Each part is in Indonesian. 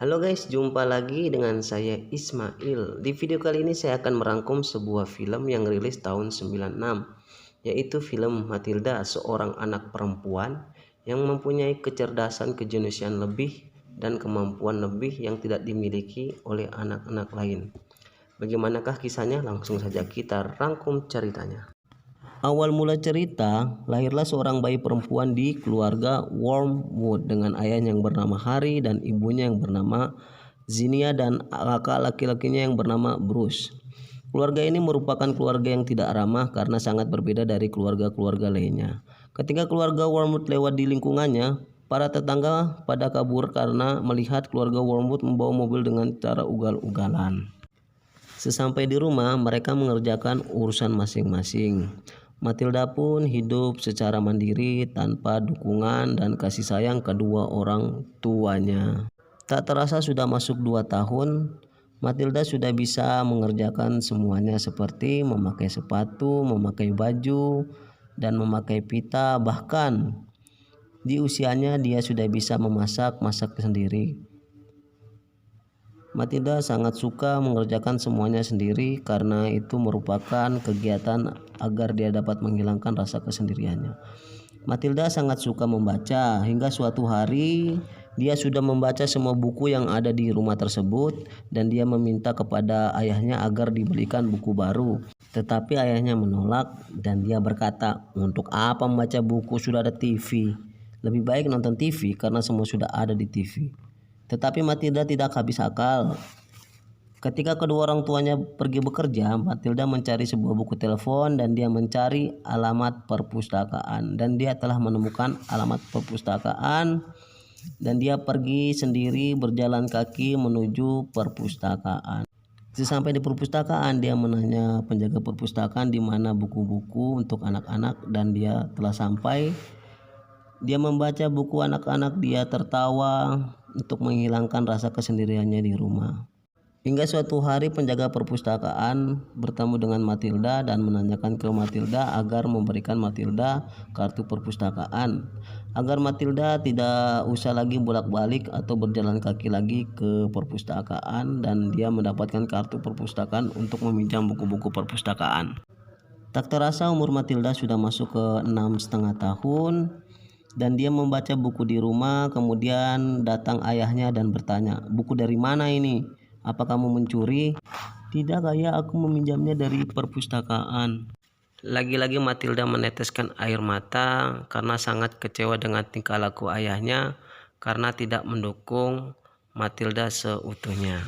Halo guys, jumpa lagi dengan saya Ismail. Di video kali ini saya akan merangkum sebuah film yang rilis tahun 96, yaitu film Matilda, seorang anak perempuan yang mempunyai kecerdasan kejeniusan lebih dan kemampuan lebih yang tidak dimiliki oleh anak-anak lain. Bagaimanakah kisahnya? Langsung saja kita rangkum ceritanya. Awal mula cerita, lahirlah seorang bayi perempuan di keluarga Wormwood dengan ayah yang bernama Harry dan ibunya yang bernama Zinnia dan kakak laki-lakinya yang bernama Bruce. Keluarga ini merupakan keluarga yang tidak ramah karena sangat berbeda dari keluarga-keluarga lainnya. Ketika keluarga Wormwood lewat di lingkungannya, para tetangga pada kabur karena melihat keluarga Wormwood membawa mobil dengan cara ugal-ugalan. Sesampai di rumah, mereka mengerjakan urusan masing-masing. Matilda pun hidup secara mandiri tanpa dukungan dan kasih sayang kedua orang tuanya. Tak terasa sudah masuk 2 tahun, Matilda sudah bisa mengerjakan semuanya seperti memakai sepatu, memakai baju, dan memakai pita. Bahkan di usianya dia sudah bisa masak sendiri. Matilda sangat suka mengerjakan semuanya sendiri karena itu merupakan kegiatan agar dia dapat menghilangkan rasa kesendiriannya. Matilda sangat suka membaca hingga suatu hari dia sudah membaca semua buku yang ada di rumah tersebut dan dia meminta kepada ayahnya agar dibelikan buku baru. Tetapi ayahnya menolak dan dia berkata, "Untuk apa membaca buku, sudah ada TV. Lebih baik nonton TV karena semua sudah ada di TV." Tetapi Matilda tidak habis akal. Ketika kedua orang tuanya pergi bekerja, Matilda mencari sebuah buku telepon dan dia mencari alamat perpustakaan. Dan dia telah menemukan alamat perpustakaan dan dia pergi sendiri berjalan kaki menuju perpustakaan. Sesampai di perpustakaan, dia menanya penjaga perpustakaan di mana buku-buku untuk anak-anak dan dia telah sampai. Dia membaca buku anak-anak, dia tertawa untuk menghilangkan rasa kesendiriannya di rumah. Hingga suatu hari penjaga perpustakaan bertemu dengan Matilda dan menanyakan ke Matilda agar memberikan Matilda kartu perpustakaan. Agar Matilda tidak usah lagi bolak-balik atau berjalan kaki lagi ke perpustakaan dan dia mendapatkan kartu perpustakaan untuk meminjam buku-buku perpustakaan. Tak terasa umur Matilda sudah masuk ke 6,5 tahun. Dan dia membaca buku di rumah. Kemudian datang ayahnya dan bertanya, "Buku dari mana ini? Apa kamu mencuri?" "Tidak ayah, aku meminjamnya dari perpustakaan." Lagi-lagi Matilda meneteskan air mata karena sangat kecewa dengan tingkah laku ayahnya karena tidak mendukung Matilda seutuhnya.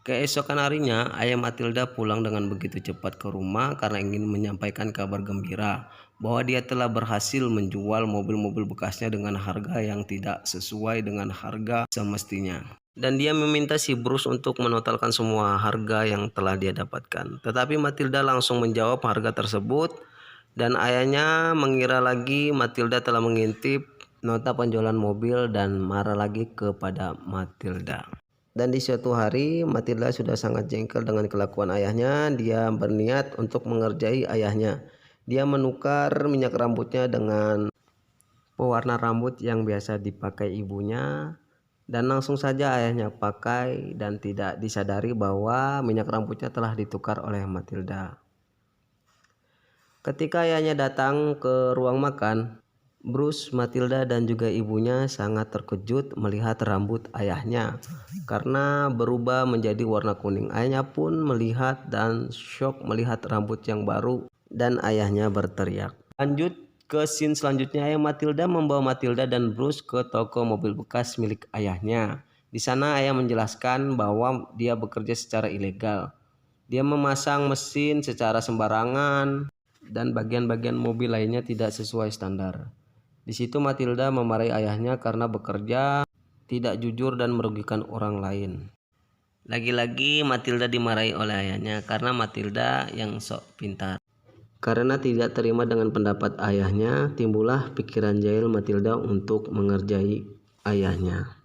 Keesokan harinya, ayah Matilda pulang dengan begitu cepat ke rumah karena ingin menyampaikan kabar gembira bahwa dia telah berhasil menjual mobil-mobil bekasnya dengan harga yang tidak sesuai dengan harga semestinya. Dan dia meminta si Bruce untuk menotalkan semua harga yang telah dia dapatkan. Tetapi Matilda langsung menjawab harga tersebut dan ayahnya mengira lagi Matilda telah mengintip nota penjualan mobil dan marah lagi kepada Matilda. Dan di suatu hari Matilda sudah sangat jengkel dengan kelakuan ayahnya. Dia berniat untuk mengerjai ayahnya. Dia menukar minyak rambutnya dengan pewarna rambut yang biasa dipakai ibunya. Dan langsung saja ayahnya pakai dan tidak disadari bahwa minyak rambutnya telah ditukar oleh Matilda. Ketika ayahnya datang ke ruang makan, Bruce, Matilda dan juga ibunya sangat terkejut melihat rambut ayahnya karena berubah menjadi warna kuning. Ayahnya pun melihat dan shock melihat rambut yang baru dan ayahnya berteriak. Lanjut ke scene selanjutnya, ayah Matilda membawa Matilda dan Bruce ke toko mobil bekas milik ayahnya. Di sana ayah menjelaskan bahwa dia bekerja secara ilegal. Dia memasang mesin secara sembarangan dan bagian-bagian mobil lainnya tidak sesuai standar. Di situ Matilda memarahi ayahnya karena bekerja tidak jujur dan merugikan orang lain. Lagi-lagi Matilda dimarahi oleh ayahnya karena Matilda yang sok pintar. Karena tidak terima dengan pendapat ayahnya, timbullah pikiran jahil Matilda untuk mengerjai ayahnya.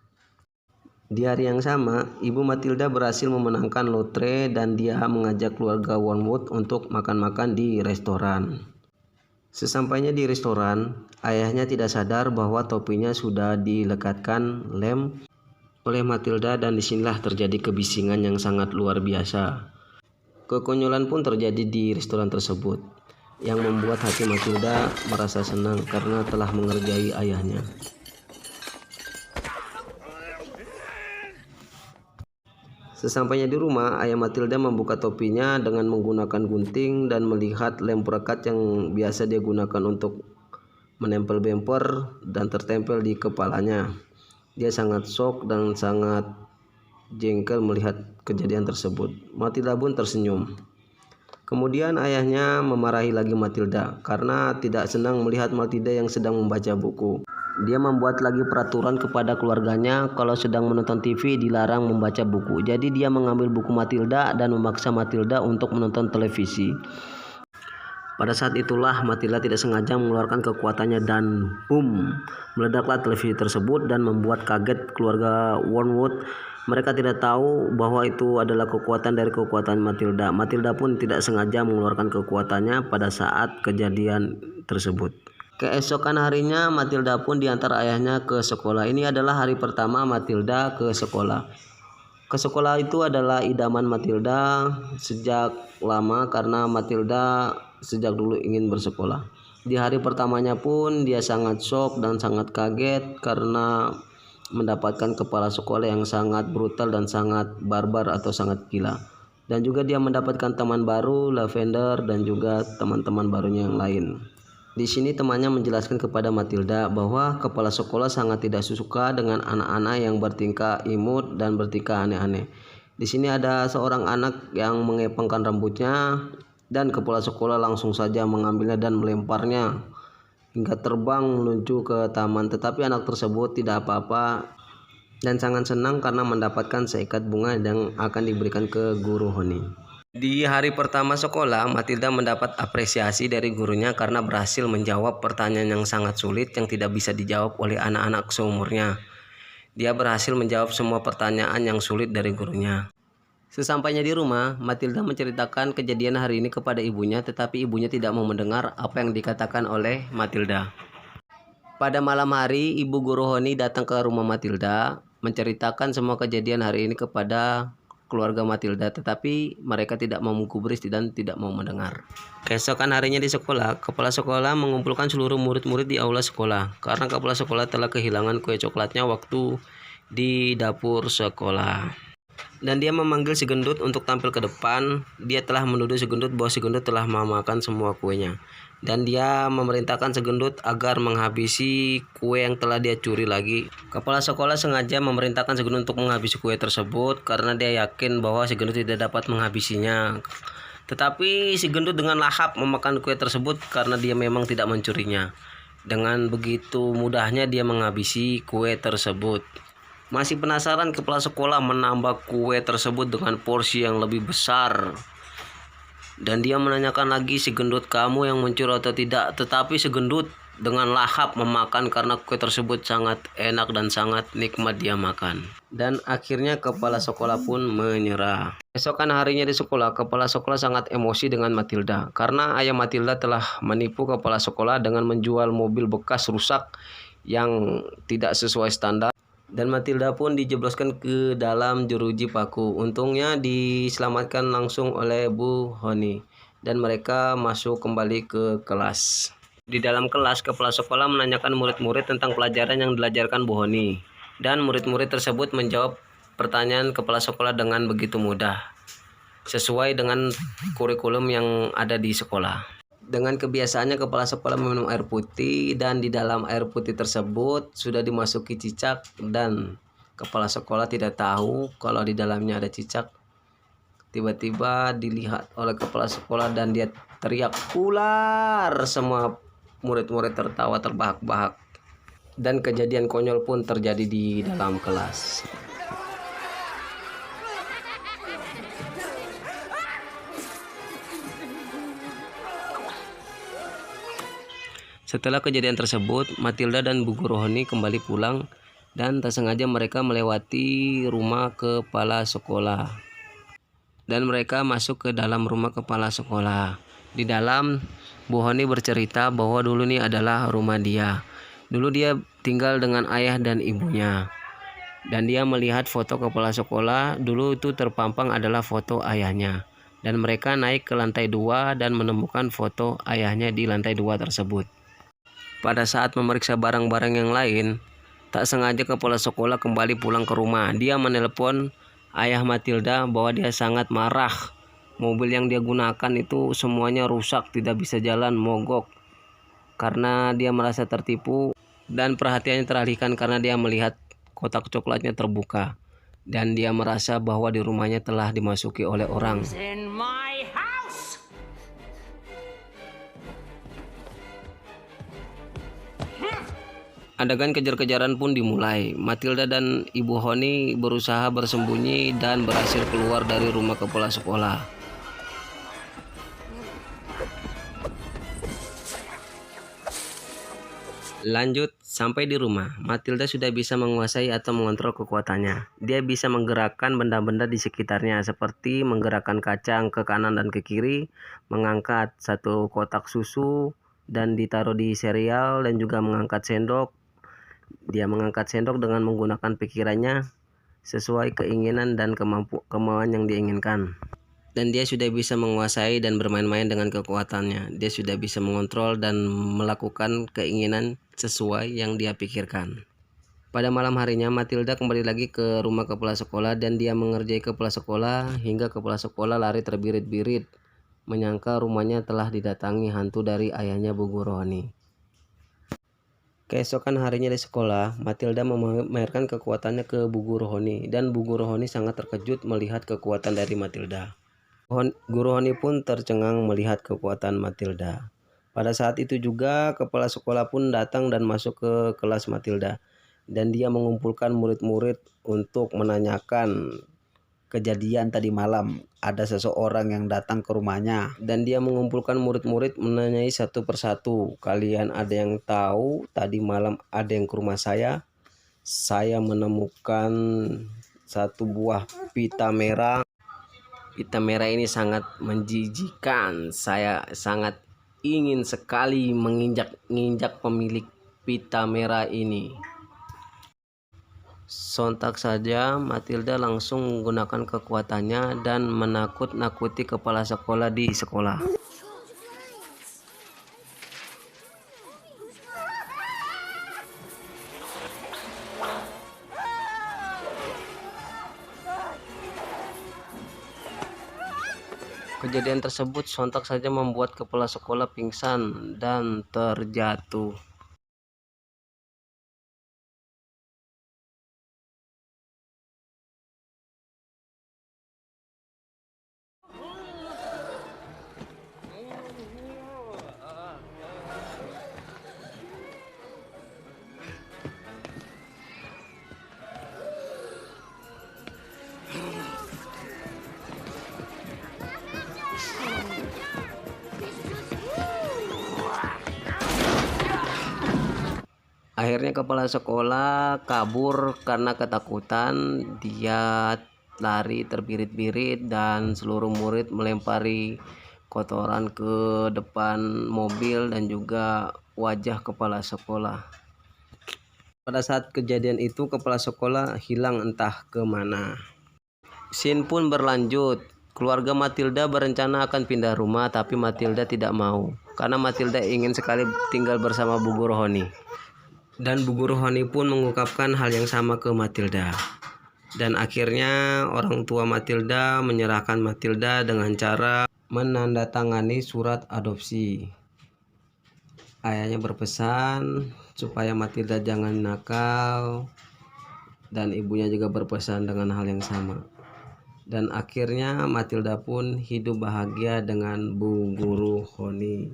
Di hari yang sama, ibu Matilda berhasil memenangkan lotre dan dia mengajak keluarga Wormwood untuk makan-makan di restoran. Sesampainya di restoran, ayahnya tidak sadar bahwa topinya sudah dilekatkan lem oleh Matilda dan disinilah terjadi kebisingan yang sangat luar biasa. Kekonyolan pun terjadi di restoran tersebut yang membuat hati Matilda merasa senang karena telah mengerjai ayahnya. Sesampainya di rumah, ayah Matilda membuka topinya dengan menggunakan gunting dan melihat lem perekat yang biasa dia gunakan untuk menempel bemper dan tertempel di kepalanya. Dia sangat shock dan sangat jengkel melihat kejadian tersebut. Matilda pun tersenyum. Kemudian ayahnya memarahi lagi Matilda karena tidak senang melihat Matilda yang sedang membaca buku. Dia membuat lagi peraturan kepada keluarganya kalau sedang menonton TV dilarang membaca buku. Jadi dia mengambil buku Matilda dan memaksa Matilda untuk menonton televisi. Pada saat itulah Matilda tidak sengaja mengeluarkan kekuatannya dan boom, meledaklah televisi tersebut dan membuat kaget keluarga Wormwood. Mereka tidak tahu bahwa itu adalah kekuatan dari kekuatan Matilda. Matilda pun tidak sengaja mengeluarkan kekuatannya pada saat kejadian tersebut. Keesokan harinya Matilda pun diantar ayahnya ke sekolah. Ini adalah hari pertama Matilda ke sekolah. Ke sekolah itu adalah idaman Matilda sejak lama karena Matilda sejak dulu ingin bersekolah. Di hari pertamanya pun dia sangat shock dan sangat kaget karena mendapatkan kepala sekolah yang sangat brutal dan sangat barbar atau sangat gila. Dan juga dia mendapatkan teman baru, Lavender, dan juga teman-teman barunya yang lain. Di sini temannya menjelaskan kepada Matilda bahwa kepala sekolah sangat tidak suka dengan anak-anak yang bertingkah imut dan bertingkah aneh-aneh. Di sini ada seorang anak yang mengepangkan rambutnya dan kepala sekolah langsung saja mengambilnya dan melemparnya hingga terbang menuju ke taman. Tetapi anak tersebut tidak apa-apa dan sangat senang karena mendapatkan seikat bunga yang akan diberikan ke guru Honey. Di hari pertama sekolah, Matilda mendapat apresiasi dari gurunya karena berhasil menjawab pertanyaan yang sangat sulit yang tidak bisa dijawab oleh anak-anak seumurnya. Dia berhasil menjawab semua pertanyaan yang sulit dari gurunya. Sesampainya di rumah, Matilda menceritakan kejadian hari ini kepada ibunya, tetapi ibunya tidak mau mendengar apa yang dikatakan oleh Matilda. Pada malam hari, ibu guru Honey datang ke rumah Matilda, menceritakan semua kejadian hari ini kepada keluarga Matilda, tetapi mereka tidak mau menggubris dan tidak mau mendengar. Keesokan harinya di sekolah, kepala sekolah mengumpulkan seluruh murid-murid di aula sekolah karena kepala sekolah telah kehilangan kue coklatnya waktu di dapur sekolah. Dan dia memanggil si gendut untuk tampil ke depan. Dia telah menuduh si gendut bahwa si gendut telah memakan semua kuenya. Dan dia memerintahkan si gendut agar menghabisi kue yang telah dia curi lagi. Kepala sekolah sengaja memerintahkan si gendut untuk menghabisi kue tersebut karena dia yakin bahwa si gendut tidak dapat menghabisinya. Tetapi si gendut dengan lahap memakan kue tersebut karena dia memang tidak mencurinya. Dengan begitu mudahnya dia menghabisi kue tersebut. Masih penasaran, kepala sekolah menambah kue tersebut dengan porsi yang lebih besar. Dan dia menanyakan lagi si gendut, kamu yang mencuri atau tidak? Tetapi si gendut dengan lahap memakan karena kue tersebut sangat enak dan sangat nikmat dia makan. Dan akhirnya kepala sekolah pun menyerah. Esokan harinya di sekolah, kepala sekolah sangat emosi dengan Matilda karena ayah Matilda telah menipu kepala sekolah dengan menjual mobil bekas rusak yang tidak sesuai standar. Dan Matilda pun dijebloskan ke dalam jeruji paku. Untungnya diselamatkan langsung oleh Bu Honey dan mereka masuk kembali ke kelas. Di dalam kelas, kepala sekolah menanyakan murid-murid tentang pelajaran yang diajarkan Bu Honey. Dan murid-murid tersebut menjawab pertanyaan kepala sekolah dengan begitu mudah, sesuai dengan kurikulum yang ada di sekolah. Dengan kebiasaannya kepala sekolah meminum air putih dan di dalam air putih tersebut sudah dimasuki cicak dan kepala sekolah tidak tahu kalau di dalamnya ada cicak. Tiba-tiba dilihat oleh kepala sekolah dan dia teriak ular. Semua murid-murid tertawa terbahak-bahak dan kejadian konyol pun terjadi di dalam kelas. Setelah kejadian tersebut, Matilda dan Bu Guru Honey kembali pulang dan tak sengaja mereka melewati rumah kepala sekolah. Dan mereka masuk ke dalam rumah kepala sekolah. Di dalam, Bu Honey bercerita bahwa dulu ini adalah rumah dia. Dulu dia tinggal dengan ayah dan ibunya. Dan dia melihat foto kepala sekolah. Dulu itu terpampang adalah foto ayahnya. Dan mereka naik ke lantai 2 dan menemukan foto ayahnya di lantai 2 tersebut. Pada saat memeriksa barang-barang yang lain, tak sengaja kepala sekolah kembali pulang ke rumah. Dia menelepon ayah Matilda bahwa dia sangat marah. Mobil yang dia gunakan itu semuanya rusak, tidak bisa jalan, mogok. Karena dia merasa tertipu dan perhatiannya teralihkan karena dia melihat kotak coklatnya terbuka. Dan dia merasa bahwa di rumahnya telah dimasuki oleh orang. Adegan kejar-kejaran pun dimulai. Matilda dan Ibu Honey berusaha bersembunyi dan berhasil keluar dari rumah kepala sekolah. Lanjut, sampai di rumah, Matilda sudah bisa menguasai atau mengontrol kekuatannya. Dia bisa menggerakkan benda-benda di sekitarnya, seperti menggerakkan kacang ke kanan dan ke kiri, mengangkat satu kotak susu dan ditaruh di serial, dan juga mengangkat sendok. Dia mengangkat sendok dengan menggunakan pikirannya sesuai keinginan dan kemauan yang diinginkan. Dan dia sudah bisa menguasai dan bermain-main dengan kekuatannya. Dia sudah bisa mengontrol dan melakukan keinginan sesuai yang dia pikirkan. Pada malam harinya, Matilda kembali lagi ke rumah kepala sekolah dan dia mengerjai kepala sekolah hingga kepala sekolah lari terbirit-birit, menyangka rumahnya telah didatangi hantu dari ayahnya Bu Guru Honey. Keesokan harinya di sekolah, Matilda memamerkan kekuatannya ke Bu Guru Honey dan Bu Guru Honey sangat terkejut melihat kekuatan dari Matilda. Guru Honey pun tercengang melihat kekuatan Matilda. Pada saat itu juga kepala sekolah pun datang dan masuk ke kelas Matilda. Dan dia mengumpulkan murid-murid untuk menanyakan kejadian tadi malam. Ada seseorang yang datang ke rumahnya. Dan dia mengumpulkan murid-murid menanyai satu persatu. Kalian ada yang tahu tadi malam ada yang ke rumah saya? Saya menemukan satu buah pita merah. Pita merah ini sangat menjijikan. Saya sangat ingin sekali menginjak pemilik pita merah ini. Sontak saja Matilda langsung menggunakan kekuatannya dan menakut-nakuti kepala sekolah di sekolah. Kejadian tersebut sontak saja membuat kepala sekolah pingsan dan terjatuh. Akhirnya kepala sekolah kabur karena ketakutan. Dia lari terbirit-birit dan seluruh murid melempari kotoran ke depan mobil dan juga wajah kepala sekolah. Pada saat kejadian itu kepala sekolah hilang entah kemana. Scene pun berlanjut. Keluarga Matilda berencana akan pindah rumah, tapi Matilda tidak mau karena Matilda ingin sekali tinggal bersama Bu Guru Honey. Dan Bu Guru Honey pun mengungkapkan hal yang sama ke Matilda. Dan akhirnya orang tua Matilda menyerahkan Matilda dengan cara menandatangani surat adopsi. Ayahnya berpesan supaya Matilda jangan nakal, dan ibunya juga berpesan dengan hal yang sama. Dan akhirnya Matilda pun hidup bahagia dengan Bu Guru Honey.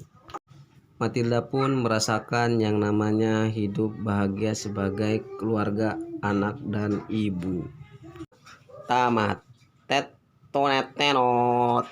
Matilda pun merasakan yang namanya hidup bahagia sebagai keluarga, anak, dan ibu. Tamat. Tet tonet tenot.